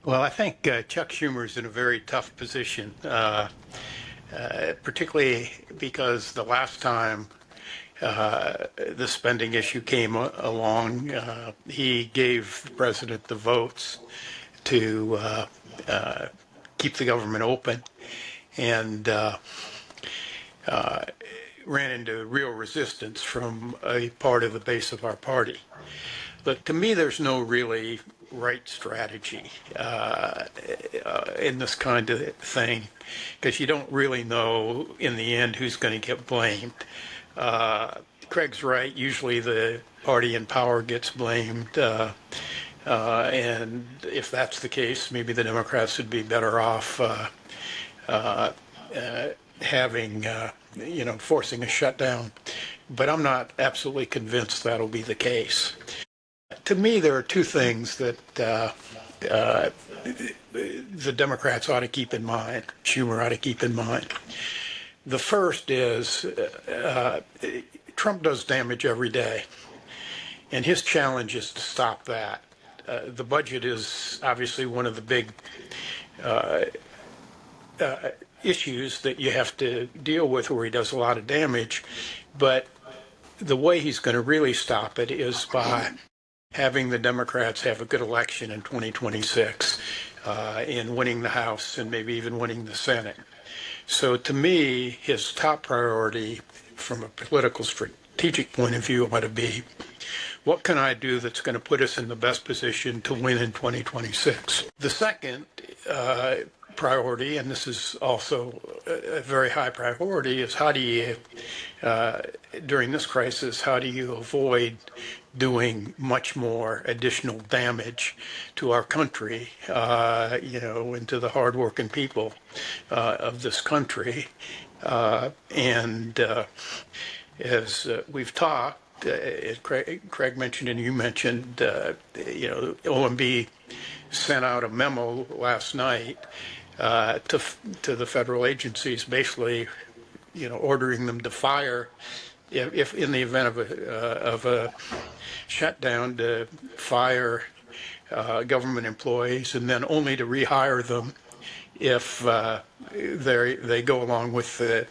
Well, I think Chuck Schumer is in a very tough position, particularly because the last time the spending issue came along, he gave the president the votes to keep the government open and ran into real resistance from a part of the base of our party. But to me, there's no really right strategy in this kind of thing, because you don't really know in the end who's going to get blamed. Craig's right. Usually the party in power gets blamed. And if that's the case, maybe the Democrats would be better off having, forcing a shutdown. But I'm not absolutely convinced that'll be the case. To me, there are two things that the Democrats ought to keep in mind, Schumer ought to keep in mind. The first is Trump does damage every day, and his challenge is to stop that. The budget is obviously one of the big issues that you have to deal with where he does a lot of damage, but the way he's going to really stop it is by having the Democrats have a good election in 2026 and winning the House and maybe even winning the Senate. So to me, his top priority from a political strategic point of view ought to be, what can I do that's going to put us in the best position to win in 2026? The second priority, and this is also a very high priority, is how do you, during this crisis, how do you avoid doing much more additional damage to our country, and to the hardworking people of this country. And as we've talked, Craig mentioned and you mentioned, OMB sent out a memo last night to the federal agencies, basically, ordering them to fire, if in the event of a shutdown, to fire government employees, and then only to rehire them if they go along with the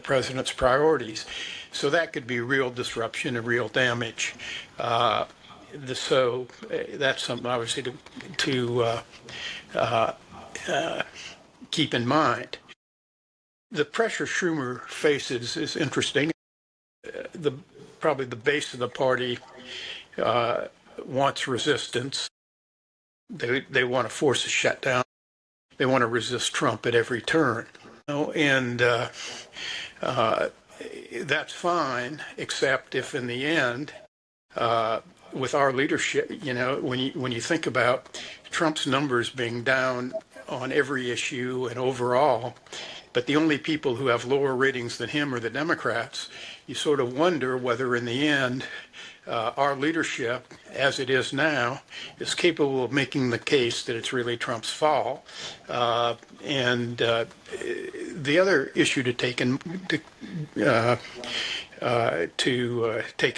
president's priorities. So that could be real disruption and real damage. So that's something obviously to keep in mind. The pressure Schumer faces is interesting. Probably the base of the party wants resistance. They want to force a shutdown. They want to resist Trump at every turn. And that's fine, except if in the end, with our leadership, when you think about Trump's numbers being down on every issue and overall, but the only people who have lower ratings than him are the Democrats, you sort of wonder whether in the end our leadership, as it is now, is capable of making the case that it's really Trump's fault. And the other issue to take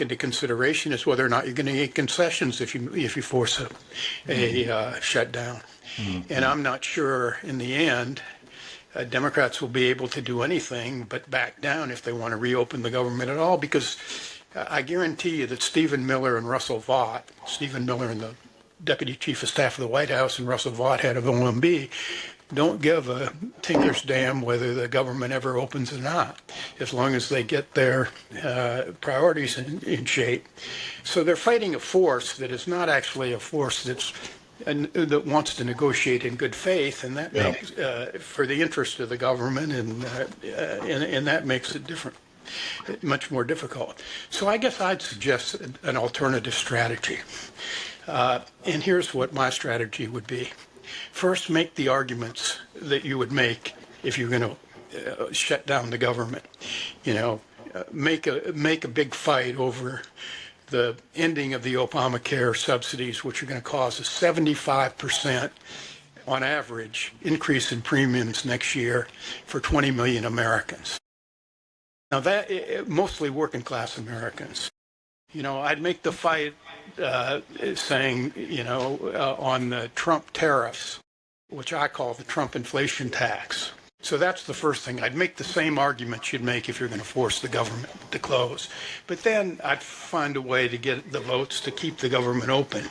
into consideration is whether or not you're going to get concessions if you force a shutdown. Mm-hmm. And I'm not sure in the end Democrats will be able to do anything but back down if they want to reopen the government at all, because I guarantee you that Stephen Miller and Russell Vought, Stephen Miller and the Deputy Chief of Staff of the White House, and Russell Vought, head of OMB, don't give a tinker's damn whether the government ever opens or not, as long as they get their priorities in shape. So they're fighting a force that is not actually a force that wants to negotiate in good faith, and that makes for the interest of the government, and that makes it different. Much more difficult. So I guess I'd suggest an alternative strategy. And here's what my strategy would be. First, make the arguments that you would make if you're going to shut down the government. Make a big fight over the ending of the Obamacare subsidies, which are going to cause a 75% on average increase in premiums next year for 20 million Americans. Now that mostly working class Americans. I'd make the fight saying, on the Trump tariffs, which I call the Trump inflation tax. So that's the first thing. I'd make the same arguments you'd make if you're going to force the government to close. But then I'd find a way to get the votes to keep the government open.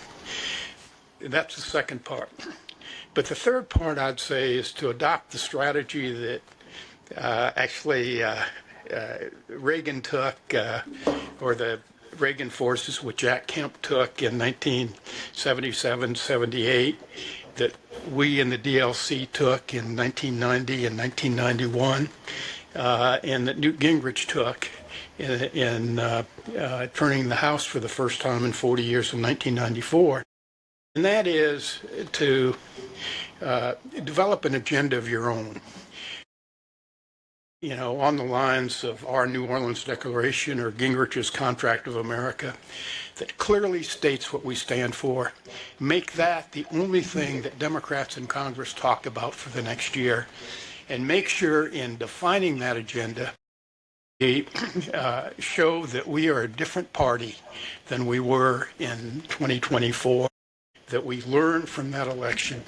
That's the second part. But the third part, I'd say, is to adopt the strategy that Reagan took, or the Reagan forces, which Jack Kemp took in 1977, 78, that we in the DLC took in 1990 and 1991, and that Newt Gingrich took in turning the House for the first time in 40 years in 1994. And that is to develop an agenda of your own. On the lines of our New Orleans Declaration or Gingrich's Contract of America, that clearly states what we stand for. Make that the only thing that Democrats in Congress talk about for the next year, and make sure in defining that agenda, we show that we are a different party than we were in 2024. That we learn from that election,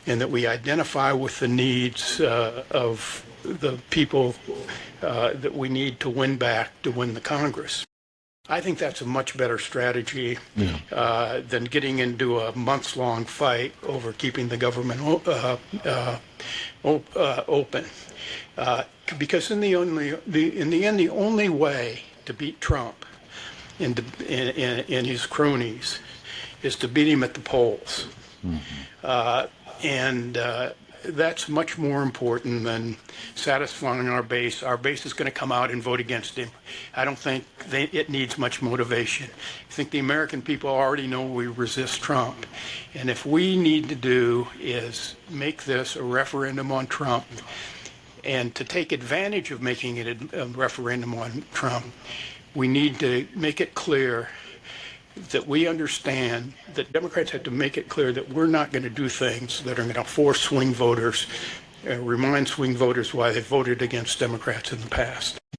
and that we identify with the needs of the people that we need to win back to win the Congress. I think that's a much better strategy than getting into a months-long fight over keeping the government open. Because in the end, the only way to beat Trump and his cronies is to beat him at the polls. That's much more important than satisfying our base. Our base is going to come out and vote against him. I don't think it needs much motivation. I think the American people already know we resist Trump. And if we need to do is make this a referendum on Trump, and to take advantage of making it a referendum on Trump, we need to make it clear that we understand that Democrats have to make it clear that we're not going to do things that are going to force swing voters, remind swing voters why they voted against Democrats in the past.